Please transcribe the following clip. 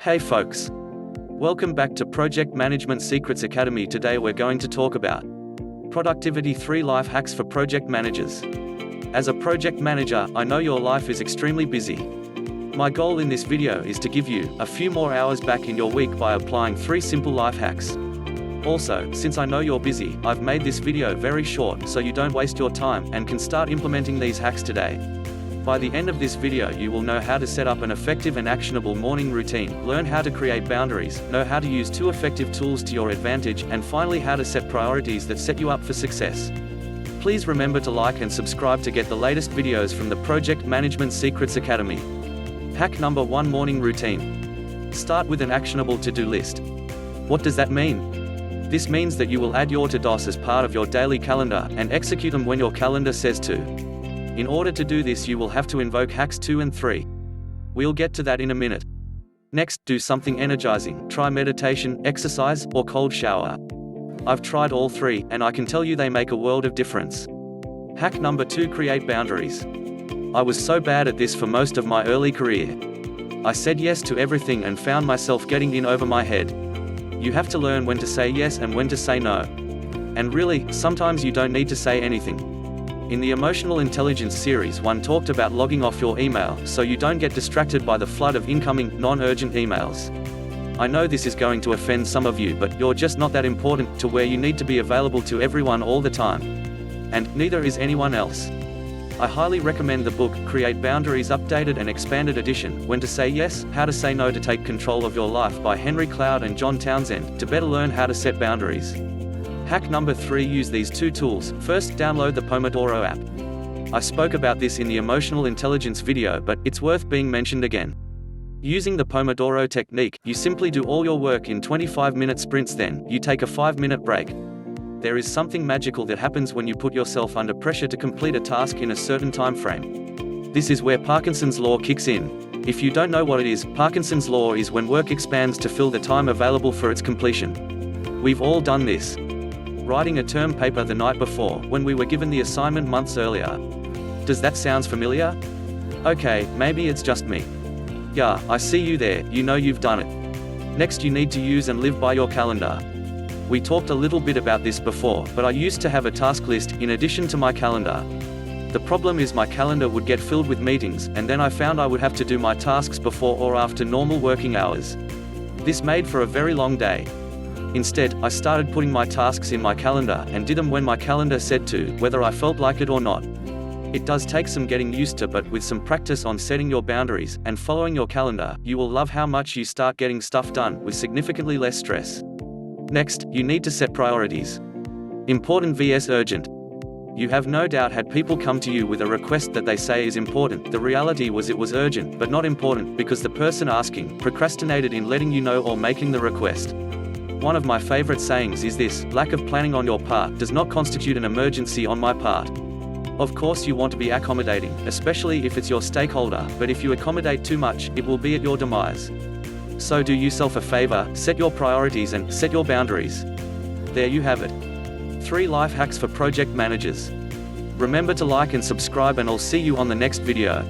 Hey folks! Welcome back to Project Management Secrets Academy. Today we're going to talk about Productivity 3 Life Hacks for Project Managers. As a project manager, I know your life is extremely busy. My goal in this video is to give you a few more hours back in your week by applying 3 simple life hacks. Also, since I know you're busy, I've made this video very short so you don't waste your time and can start implementing these hacks today. By the end of this video you will know how to set up an effective and actionable morning routine, learn how to create boundaries, know how to use 2 effective tools to your advantage, and finally how to set priorities that set you up for success. Please remember to like and subscribe to get the latest videos from the Project Management Secrets Academy. Hack number 1: Morning routine. Start with an actionable to-do list. What does that mean? This means that you will add your to-dos as part of your daily calendar and execute them when your calendar says to. In order to do this you will have to invoke hacks 2 and 3. We'll get to that in a minute. Next, do something energizing. Try meditation, exercise, or cold shower. I've tried all 3, and I can tell you they make a world of difference. Hack number 2: Create boundaries. I was so bad at this for most of my early career. I said yes to everything and found myself getting in over my head. You have to learn when to say yes and when to say no. And really, sometimes you don't need to say anything. In the Emotional Intelligence series 1 talked about logging off your email so you don't get distracted by the flood of incoming, non-urgent emails. I know this is going to offend some of you, but you're just not that important to where you need to be available to everyone all the time. And neither is anyone else. I highly recommend the book, Create Boundaries Updated and Expanded Edition, When to Say Yes, How to Say No to Take Control of Your Life by Henry Cloud and John Townsend, to better learn how to set boundaries. Hack number 3: Use these 2 tools. First, download the Pomodoro app. I spoke about this in the Emotional Intelligence video, but it's worth being mentioned again. Using the Pomodoro Technique, you simply do all your work in 25-minute sprints, then you take a 5-minute break. There is something magical that happens when you put yourself under pressure to complete a task in a certain time frame. This is where Parkinson's law kicks in. If you don't know what it is, Parkinson's law is when work expands to fill the time available for its completion. We've all done this. Writing a term paper the night before, when we were given the assignment months earlier. Does that sound familiar? Okay, maybe it's just me. Yeah, I see you there, you know you've done it. Next, you need to use and live by your calendar. We talked a little bit about this before, but I used to have a task list in addition to my calendar. The problem is my calendar would get filled with meetings, and then I found I would have to do my tasks before or after normal working hours. This made for a very long day. Instead, I started putting my tasks in my calendar and did them when my calendar said to, whether I felt like it or not. It does take some getting used to, but with some practice on setting your boundaries and following your calendar, you will love how much you start getting stuff done with significantly less stress. Next, you need to set priorities. Important vs urgent. You have no doubt had people come to you with a request that they say is important. The reality was it was urgent, but not important, because the person asking procrastinated in letting you know or making the request. One of my favorite sayings is this: lack of planning on your part does not constitute an emergency on my part. Of course you want to be accommodating, especially if it's your stakeholder, but if you accommodate too much, it will be at your demise. So do yourself a favor, set your priorities and set your boundaries. There you have it. 3 life hacks for project managers. Remember to like and subscribe, and I'll see you on the next video.